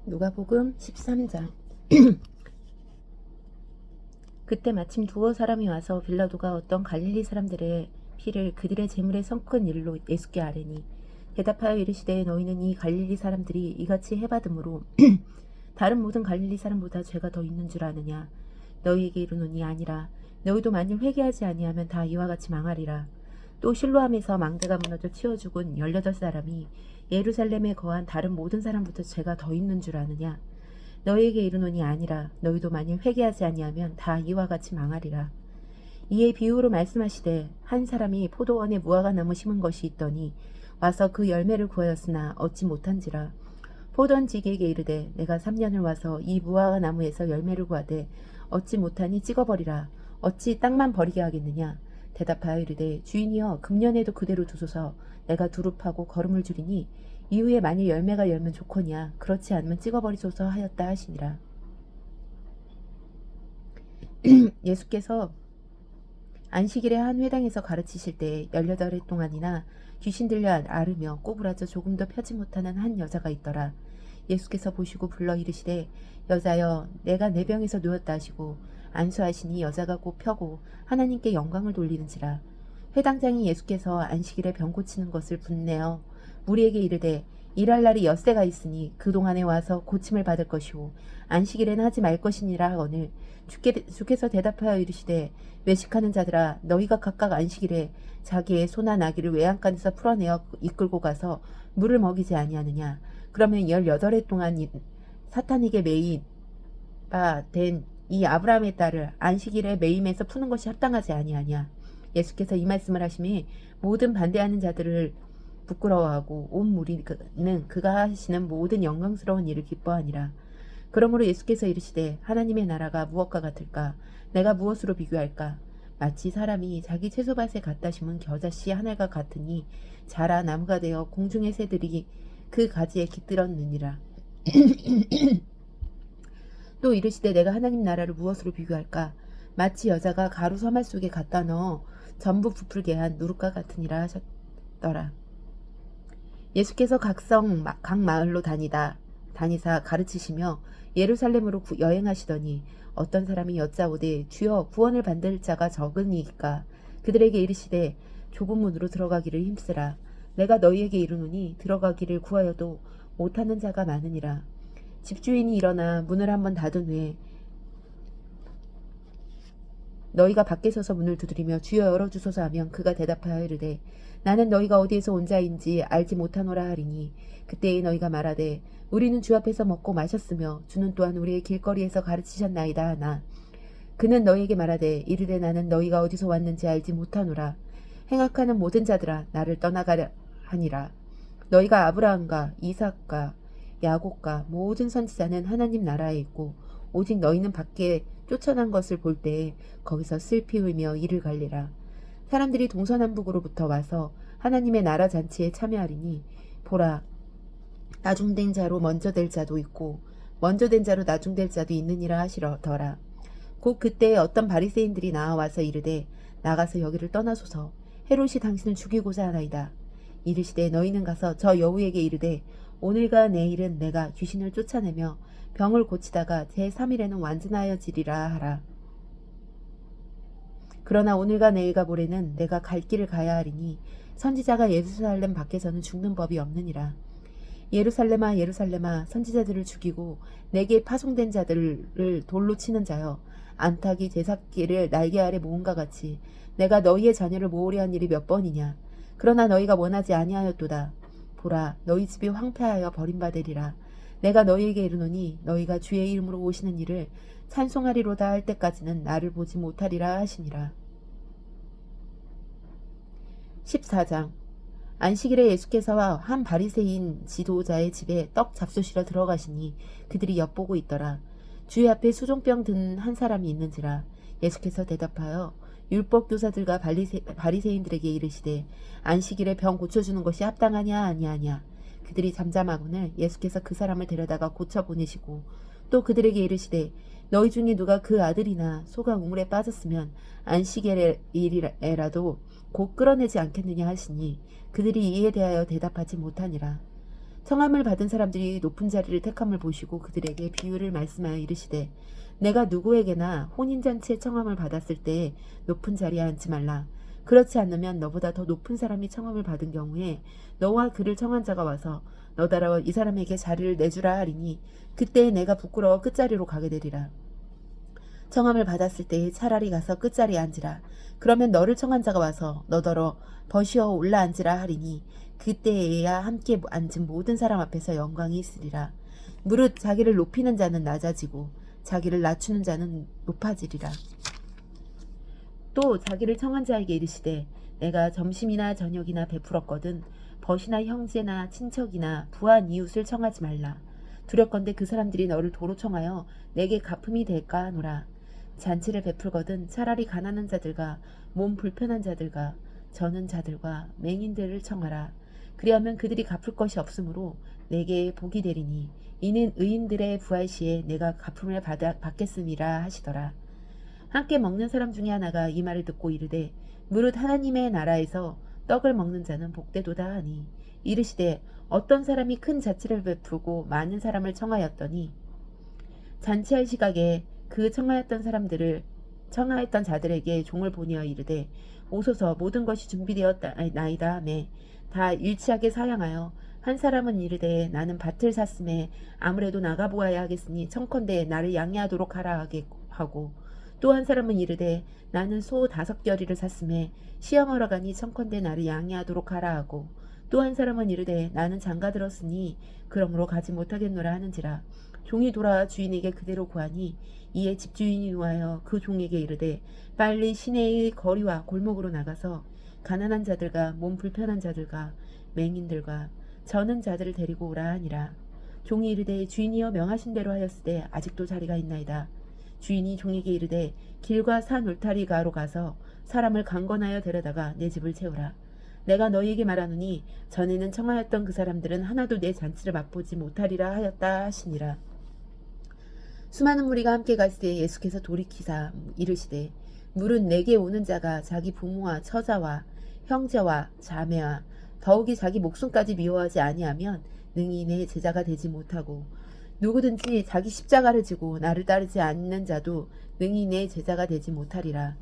누가복음 13장. 그때 마침 두어 사람이 와서 빌라도가 어떤 갈릴리 사람들의 피를 그들의 제물에 섞은 일로 예수께 아뢰니, 대답하여 이르시되, 너희는 이 갈릴리 사람들이 이같이 해받음으로 다른 모든 갈릴리 사람보다 죄가 더 있는 줄 아느냐? 너희에게 이르노니 아니라. 너희도 만일 회개하지 아니하면 다 이와 같이 망하리라. 또 실로암에서 망대가 무너져 치워 죽은 18사람이 예루살렘에 거한 다른 모든 사람보다 죄가 더 있는 줄 아느냐? 너희에게 이르노니 아니라. 너희도 만일 회개하지 아니하면 다 이와 같이 망하리라. 이에 비유로 말씀하시되, 한 사람이 포도원에 무화과나무 심은 것이 있더니 와서 그 열매를 구하였으나 얻지 못한지라. 포도원지기에게 이르되, 내가 3년을 와서 이 무화과나무에서 열매를 구하되 얻지 못하니 찍어버리라. 어찌 땅만 버리게 하겠느냐? 대답하여 이르되, 주인이여, 금년에도 그대로 두소서. 내가 두릅하고 거름을 줄이니 이후에 만일 열매가 열면 좋거니와 그렇지 않으면 찍어버리소서 하였다 하시니라. 예수께서 안식일에 한 회당에서 가르치실 때 18해 동안이나 귀신 들려 앓으며 꼬부라져 조금도 펴지 못하는 한 여자가 있더라. 예수께서 보시고 불러 이르시되, 여자여, 내가 내 병에서 누웠다 하시고 안수하시니 여자가 곧 펴고 하나님께 영광을 돌리는지라. 회당장이 예수께서 안식일에 병 고치는 것을 분내어 무리에게 이르되, 일할 날이 엿새가 있으니 그동안에 와서 고침을 받을 것이오 안식일에는 하지 말 것이니라 하거늘, 주께서 대답하여 이르시되, 외식하는 자들아, 너희가 각각 안식일에 자기의 소나 나귀를 외양간에서 풀어내어 이끌고 가서 물을 먹이지 아니하느냐? 그러면 18해 동안 사탄에게 매인 바 된 이 아브라함의 딸을 안식일에 매임해서 푸는 것이 합당하지 아니하냐? 예수께서 이 말씀을 하심이 모든 반대하는 자들을 부끄러워하고 온 무리는 그가 하시는 모든 영광스러운 일을 기뻐하니라. 그러므로 예수께서 이르시되, 하나님의 나라가 무엇과 같을까? 내가 무엇으로 비교할까? 마치 사람이 자기 채소밭에 갖다 심은 겨자씨 하나가 같으니 자라 나무가 되어 공중의 새들이 그 가지에 깃들었느니라. 또 이르시되, 내가 하나님 나라를 무엇으로 비교할까? 마치 여자가 가루 서말 속에 갖다 넣어 전부 부풀게 한 누룩과 같으니라 하셨더라. 예수께서 각 마을로 다니사 가르치시며 예루살렘으로 여행하시더니 어떤 사람이 여짜오되, 주여, 구원을 받을 자가 적으니까? 그들에게 이르시되, 좁은 문으로 들어가기를 힘쓰라. 내가 너희에게 이르노니 들어가기를 구하여도 못하는 자가 많으니라. 집주인이 일어나 문을 한번 닫은 후에 너희가 밖에 서서 문을 두드리며 주여 열어주소서 하면 그가 대답하여 이르되, 나는 너희가 어디에서 온 자인지 알지 못하노라 하리니, 그때에 너희가 말하되, 우리는 주 앞에서 먹고 마셨으며 주는 또한 우리의 길거리에서 가르치셨나이다 하나, 그는 너희에게 말하되, 이르되 나는 너희가 어디서 왔는지 알지 못하노라. 행악하는 모든 자들아, 나를 떠나가려 하니라. 너희가 아브라함과 이삭과 야곱과 모든 선지자는 하나님 나라에 있고 오직 너희는 밖에 쫓아난 것을 볼 때에 거기서 슬피 울며 이를 갈리라. 사람들이 동서남북으로부터 와서 하나님의 나라 잔치에 참여하리니, 보라, 나중된 자로 먼저 될 자도 있고 먼저 된 자로 나중될 자도 있느니라 하시더라. 곧 그때에 어떤 바리새인들이 나와서 이르되, 나가서 여기를 떠나소서. 헤롯이 당신을 죽이고자 하나이다. 이르시되, 너희는 가서 저 여우에게 이르되, 오늘과 내일은 내가 귀신을 쫓아내며 병을 고치다가 제3일에는 완전하여지리라 하라. 그러나 오늘과 내일과 모레는 내가 갈 길을 가야 하리니 선지자가 예루살렘 밖에서는 죽는 법이 없느니라. 예루살렘아, 예루살렘아, 선지자들을 죽이고 내게 파송된 자들을 돌로 치는 자여, 안타기 제사기를 날개 아래 모은과 같이 내가 너희의 자녀를 모으려 한 일이 몇 번이냐? 그러나 너희가 원하지 아니하였도다. 보라, 너희 집이 황폐하여 버림받으리라. 내가 너희에게 이르노니 너희가 주의 이름으로 오시는 일을 찬송하리로다 할 때까지는 나를 보지 못하리라 하시니라. 14장. 안식일에 예수께서 한 바리새인 지도자의 집에 떡 잡수시러 들어가시니 그들이 엿보고 있더라. 주의 앞에 수종병 든 한 사람이 있는지라. 예수께서 대답하여 율법 교사들과 바리새인들에게 이르시되, 안식일에 병 고쳐주는 것이 합당하냐 아니하냐? 그들이 잠잠하거늘 예수께서 그 사람을 데려다가 고쳐 보내시고 또 그들에게 이르시되, 너희 중에 누가 그 아들이나 소가 우물에 빠졌으면 안식일에라도 곧 끌어내지 않겠느냐 하시니, 그들이 이에 대하여 대답하지 못하니라. 청함을 받은 사람들이 높은 자리를 택함을 보시고 그들에게 비유를 말씀하여 이르시되 내가 누구에게나 혼인잔치에 청함을 받았을 때 높은 자리에 앉지 말라. 그렇지 않으면 너보다 더 높은 사람이 청함을 받은 경우에 너와 그를 청한 자가 와서 너더러 이 사람에게 자리를 내주라 하리니 그때에 내가 부끄러워 끝자리로 가게 되리라. 청함을 받았을 때에 차라리 가서 끝자리에 앉으라. 그러면 너를 청한 자가 와서 너더러 버시어 올라 앉으라 하리니 그때에야 함께 앉은 모든 사람 앞에서 영광이 있으리라. 무릇 자기를 높이는 자는 낮아지고 자기를 낮추는 자는 높아지리라. 또 자기를 청한 자에게 이르시되 내가 점심이나 저녁이나 베풀었거든 벗이나 형제나 친척이나 부한 이웃을 청하지 말라. 두렵건대 그 사람들이 너를 도로 청하여 내게 갚음이 될까 하노라. 잔치를 베풀거든 차라리 가난한 자들과 몸 불편한 자들과 저는 자들과 맹인들을 청하라. 그리하면 그들이 갚을 것이 없으므로 내게 복이 되리니 이는 의인들의 부활 시에 내가 갚음을 받겠음이라 하시더라. 함께 먹는 사람 중에 하나가 이 말을 듣고 이르되 무릇 하나님의 나라에서 떡을 먹는 자는 복되도다 하니 이르시되 어떤 사람이 큰 잔치를 베풀고 많은 사람을 청하였더니 잔치할 시각에 그 청하였던 자들에게 종을 보내어 이르되 오소서 모든 것이 준비되었나이다 하매 다 일치하게 사양하여 한 사람은 이르되 나는 밭을 샀음에 아무래도 나가보아야 하겠으니 청컨대 나를 양해하도록 하라 하고 또 한 사람은 이르되 나는 소 5겨리를 샀음에 시험하러 가니 청컨대 나를 양해하도록 하라 하고 또 한 사람은 이르되 나는 장가들었으니 그러므로 가지 못하겠노라 하는지라. 종이 돌아와 주인에게 그대로 구하니 이에 집주인이 노하여 그 종에게 이르되 빨리 시내의 거리와 골목으로 나가서 가난한 자들과 몸 불편한 자들과 맹인들과 저는 자들을 데리고 오라 하니라. 종이 이르되 주인이여 명하신 대로 하였으되 아직도 자리가 있나이다. 주인이 종에게 이르되 길과 산 울타리가로 가서 사람을 강권하여 데려다가 내 집을 채우라. 내가 너희에게 말하노니 전에는 청하였던 그 사람들은 하나도 내 잔치를 맛보지 못하리라 하였다 하시니라. 수많은 무리가 함께 가시되 예수께서 돌이키사 이르시되 물은 내게 오는 자가 자기 부모와 처자와 형제와 자매와 더욱이 자기 목숨까지 미워하지 아니하면 능히 내 제자가 되지 못하고 누구든지 자기 십자가를 지고 나를 따르지 않는 자도 능히 내 제자가 되지 못하리라.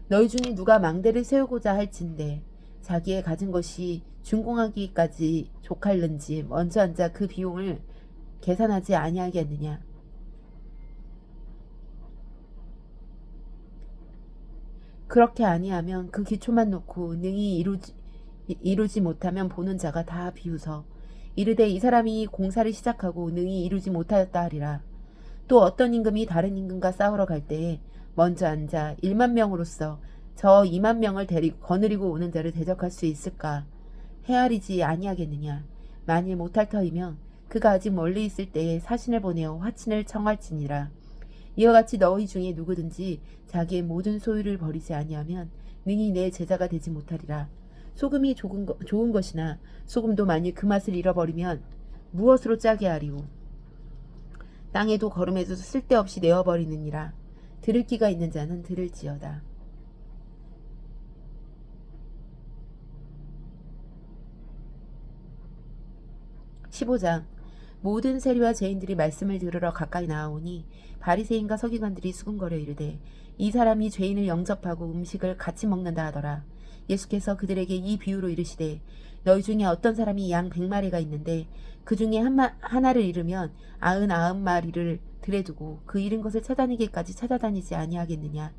너희 중에 누가 망대를 세우고자 할진대 자기의 가진 것이 준공하기까지 족할는지 먼저 앉아 그 비용을 계산하지 아니하겠느냐. 그렇게 아니하면 그 기초만 놓고 능히 이루지 못하면 보는 자가 다 비웃어 이르되 이 사람이 공사를 시작하고 능히 이루지 못하였다 하리라. 또 어떤 임금이 다른 임금과 싸우러 갈 때에 먼저 앉아 1만 명으로서 저 2만 명을 거느리고 오는 자를 대적할 수 있을까? 헤아리지 아니하겠느냐. 만일 못할 터이면 그가 아직 멀리 있을 때에 사신을 보내어 화친을 청할지니라. 이와 같이 너희 중에 누구든지 자기의 모든 소유를 버리지 아니하면 능히 내 제자가 되지 못하리라. 소금이 좋은 것이나 소금도 만일 그 맛을 잃어버리면 무엇으로 짜게 하리오. 땅에도 거름에도 쓸데없이 내어버리느니라. 들을 귀가 있는 자는 들을지어다. 15장 모든 세리와 죄인들이 말씀을 들으러 가까이 나아오니 바리새인과 서기관들이 수군거려 이르되 이 사람이 죄인을 영접하고 음식을 같이 먹는다 하더라. 예수께서 그들에게 이 비유로 이르시되 너희 중에 어떤 사람이 양 100마리가 있는데 그 중에 하나를 잃으면 99마리를 들에 두고 그 잃은 것을 찾아내기까지 찾아다니지 아니하겠느냐.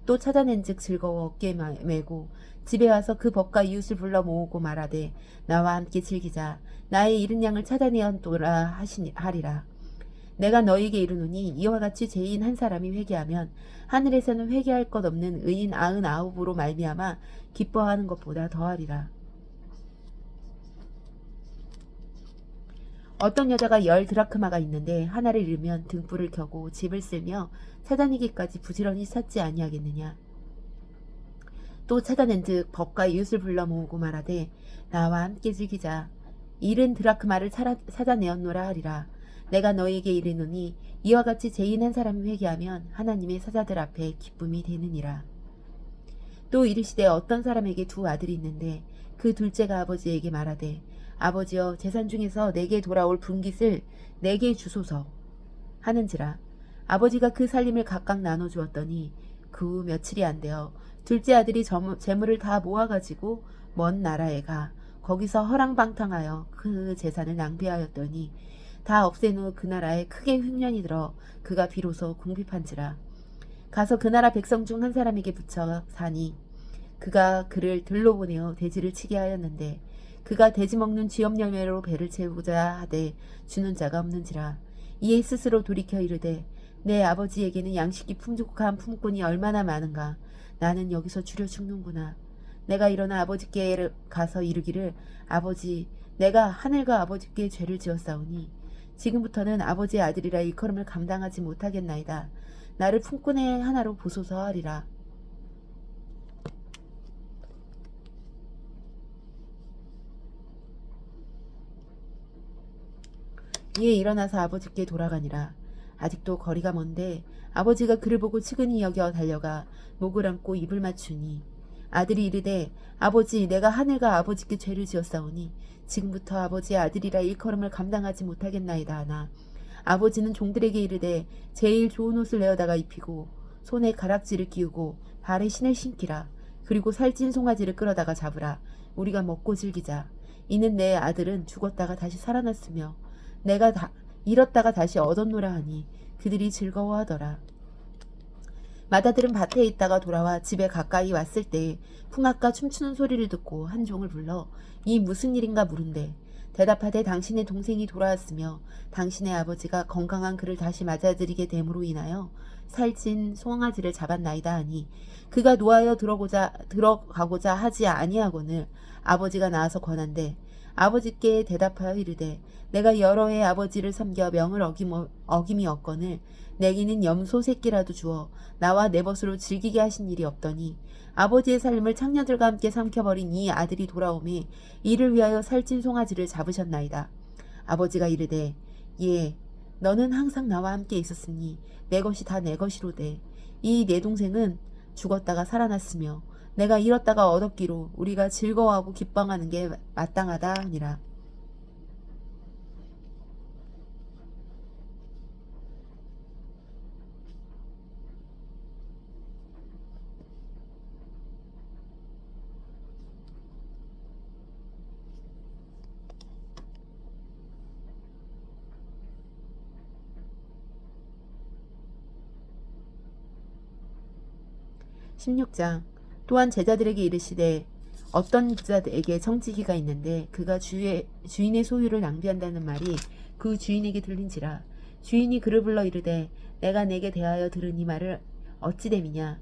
또 찾아낸즉 즐거워 어깨에 메고 집에 와서 그 벗과 이웃을 불러 모으고 말하되 나와 함께 즐기자. 나의 잃은 양을 찾아내었도라 하리라. 내가 너희에게 이르노니 이와 같이 죄인 한 사람이 회개하면 하늘에서는 회개할 것 없는 의인 99으로 말미암아 기뻐하는 것보다 더하리라. 어떤 여자가 10드라크마가 있는데 하나를 잃으면 등불을 켜고 집을 쓸며 찾아내기까지 부지런히 찾지 아니하겠느냐. 또 찾아낸즉 벗과 이웃을 불러 모으고 말하되 나와 함께 즐기자. 잃은 드라크마를 찾아내었노라 하리라. 내가 너희에게 이르노니 이와 같이 죄인 한 사람이 회개하면 하나님의 사자들 앞에 기쁨이 되느니라. 또 이르시되 어떤 사람에게 2 아들이 있는데 그 둘째가 아버지에게 말하되 아버지여 재산 중에서 내게 돌아올 분깃을 내게 주소서 하는지라. 아버지가 그 살림을 각각 나눠 주었더니 그 후 며칠이 안 되어 둘째 아들이 재물을 다 모아가지고 먼 나라에 가 거기서 허랑방탕하여 그 재산을 낭비하였더니 다 없앤 후 그 나라에 크게 흉년이 들어 그가 비로소 궁핍한지라. 가서 그 나라 백성 중 한 사람에게 붙여 사니 그가 그를 들로 보내어 돼지를 치게 하였는데 그가 돼지 먹는 쥐업 열매로 배를 채우고자 하되 주는 자가 없는지라. 이에 스스로 돌이켜 이르되 내 아버지에게는 양식이 풍족한 품꾼이 얼마나 많은가. 나는 여기서 줄여 죽는구나. 내가 일어나 아버지께 가서 이르기를 아버지 내가 하늘과 아버지께 죄를 지었사오니 지금부터는 아버지의 아들이라 일컬음을 감당하지 못하겠나이다. 나를 품꾼의 하나로 보소서 하리라. 이에 일어나서 아버지께 돌아가니라. 아직도 거리가 먼데 아버지가 그를 보고 측은히 여겨 달려가 목을 안고 입을 맞추니 아들이 이르되 아버지 내가 하늘과 아버지께 죄를 지었사오니 지금부터 아버지의 아들이라 일컬음을 감당하지 못하겠나이다 하나 아버지는 종들에게 이르되 제일 좋은 옷을 내어다가 입히고 손에 가락지를 끼우고 발에 신을 신기라. 그리고 살찐 송아지를 끌어다가 잡으라. 우리가 먹고 즐기자. 이는 내 아들은 죽었다가 다시 살아났으며 내가 잃었다가 다시 얻었노라 하니 그들이 즐거워하더라. 마다들은 밭에 있다가 돌아와 집에 가까이 왔을 때 풍악과 춤추는 소리를 듣고 한 종을 불러 이 무슨 일인가 물은데 대답하되 당신의 동생이 돌아왔으며 당신의 아버지가 건강한 그를 다시 맞아들이게 됨으로 인하여 살찐 송아지를 잡았나이다 하니 그가 노하여 들어가고자 하지 아니하거늘 아버지가 나와서 권한대 아버지께 대답하여 이르되 내가 여러 해 아버지를 섬겨 명을 어김이 없거늘 내기는 염소 새끼라도 주어 나와 내 벗으로 즐기게 하신 일이 없더니 아버지의 삶을 창녀들과 함께 삼켜버린 이 아들이 돌아오매 이를 위하여 살찐 송아지를 잡으셨나이다. 아버지가 이르되 예 너는 항상 나와 함께 있었으니 내 것이 다 내 것이로되 이 내 동생은 죽었다가 살아났으며 내가 잃었다가 얻었기로 우리가 즐거워하고 기뻐하는 게 마땅하다 하니라. 16장 또한 제자들에게 이르시되 어떤 부자에게 청지기가 있는데 그가 주인의 소유를 낭비한다는 말이 그 주인에게 들린지라. 주인이 그를 불러 이르되 내가 내게 대하여 들은 이 말을 어찌 됨이냐.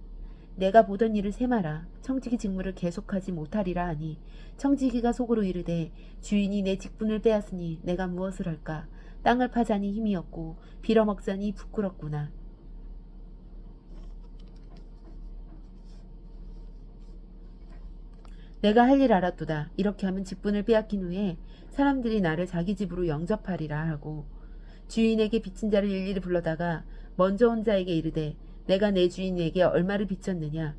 내가 보던 일을 세마라. 청지기 직무를 계속하지 못하리라 하니 청지기가 속으로 이르되 주인이 내 직분을 빼앗으니 내가 무엇을 할까. 땅을 파자니 힘이 없고 빌어먹자니 부끄럽구나. 내가 할 일 알았도다. 이렇게 하면 직분을 빼앗긴 후에 사람들이 나를 자기 집으로 영접하리라 하고 주인에게 빚진 자를 일일이 불러다가 먼저 온 자에게 이르되 내가 내 주인에게 얼마를 빚졌느냐.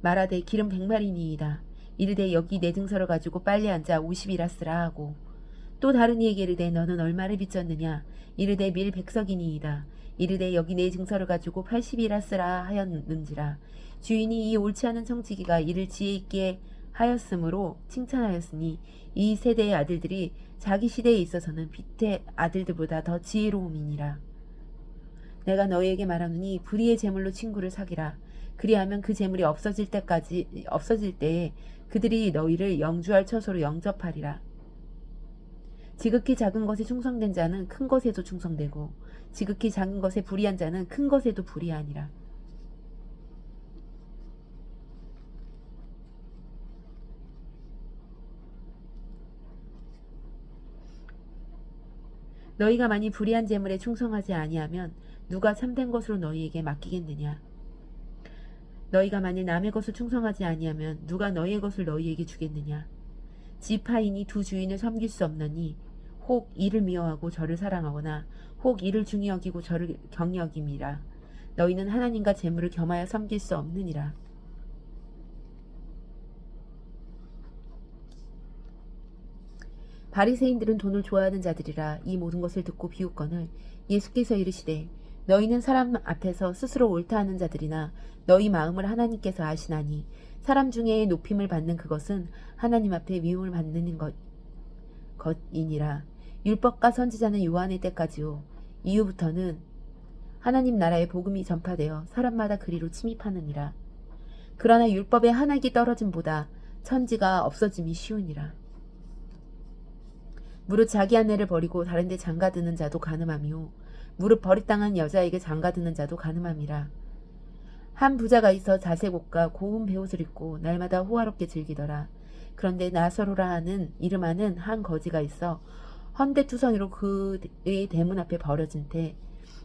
말하되 기름 100마리니이다. 이르되 여기 내 증서를 가지고 빨리 앉아 50이라 쓰라 하고 또 다른 이에게 이르되 너는 얼마를 빚졌느냐. 이르되 밀 100석이니이다. 이르되 여기 내 증서를 가지고 80이라 쓰라 하였는지라. 주인이 이 옳지 않은 청지기가 이를 지혜 있게 하였으므로 칭찬하였으니 이 세대의 아들들이 자기 시대에 있어서는 빛의 아들들보다 더 지혜로움이니라. 내가 너희에게 말하노니 불의의 재물로 친구를 사귀라. 그리하면 그 재물이 없어질 때에 그들이 너희를 영주할 처소로 영접하리라. 지극히 작은 것에 충성된 자는 큰 것에도 충성되고 지극히 작은 것에 불의한 자는 큰 것에도 불의하니라. 너희가 만일 불의한 재물에 충성하지 아니하면 누가 참된 것으로 너희에게 맡기겠느냐. 너희가 만일 남의 것을 충성하지 아니하면 누가 너희의 것을 너희에게 주겠느냐. 지파인이 두 주인을 섬길 수 없나니 혹 이를 미워하고 저를 사랑하거나 혹 이를 중히 여기고 저를 경히 여김이라. 너희는 하나님과 재물을 겸하여 섬길 수 없느니라. 바리새인들은 돈을 좋아하는 자들이라 이 모든 것을 듣고 비웃거늘 예수께서 이르시되 너희는 사람 앞에서 스스로 옳다 하는 자들이나 너희 마음을 하나님께서 아시나니 사람 중에 높임을 받는 그것은 하나님 앞에 미움을 받는 것이니라. 율법과 선지자는 요한의 때까지요 이후부터는 하나님 나라의 복음이 전파되어 사람마다 그리로 침입하느니라. 그러나 율법의 한 학이 떨어짐보다 천지가 없어짐이 쉬우니라. 무릇 자기 아내를 버리고 다른 데 장가드는 자도 가늠하며 무릇 버릿당한 여자에게 장가드는 자도 가늠함이라. 한 부자가 있어 자색 옷과 고운 베옷을 입고 날마다 호화롭게 즐기더라. 그런데 나사로라 하는 이름하는 한 거지가 있어 헌데투성이로 그의 대문 앞에 버려진 태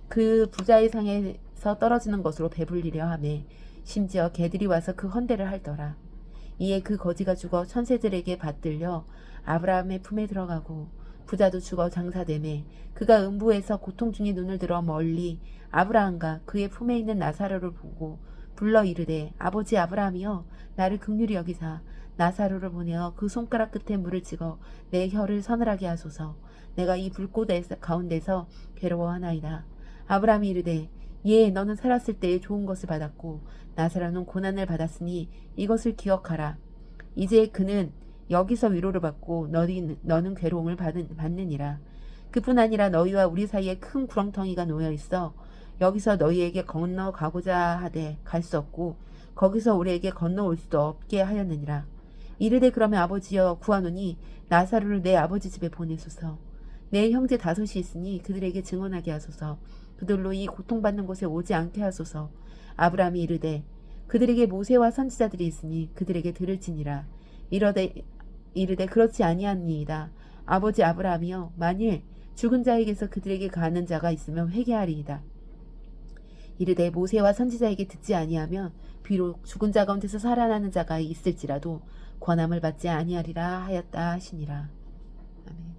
그 부자의 상에서 떨어지는 것으로 배불리려 하매 심지어 개들이 와서 그 헌대를 핥더라. 이에 그 거지가 죽어 천새들에게 받들려 아브라함의 품에 들어가고 부자도 죽어 장사되매 그가 음부에서 고통 중에 눈을 들어 멀리 아브라함과 그의 품에 있는 나사로를 보고 불러 이르되 아버지 아브라함이여 나를 긍휼히 여기사 나사로를 보내어 그 손가락 끝에 물을 찍어 내 혀를 서늘하게 하소서. 내가 이 불꽃 가운데서 괴로워하나이다. 아브라함이 이르되 예 너는 살았을 때에 좋은 것을 받았고 나사로는 고난을 받았으니 이것을 기억하라. 이제 그는 여기서 위로를 받고 너는 괴로움을 받느니라. 그뿐 아니라 너희와 우리 사이에 큰 구렁텅이가 놓여 있어 여기서 너희에게 건너가고자 하되 갈 수 없고 거기서 우리에게 건너올 수도 없게 하였느니라. 이르되 그러면 아버지여 구하노니 나사로를 내 아버지 집에 보내소서. 내 형제 5이 있으니 그들에게 증언하게 하소서. 그들로 이 고통받는 곳에 오지 않게 하소서. 아브라함이 이르되 그들에게 모세와 선지자들이 있으니 그들에게 들을지니라. 이르되 그렇지 아니하니이다. 아버지 아브라함이여 만일 죽은 자에게서 그들에게 가는 자가 있으면 회개하리이다. 이르되 모세와 선지자에게 듣지 아니하면 비록 죽은 자 가운데서 살아나는 자가 있을지라도 권함을 받지 아니하리라 하였다 하시니라. 아멘.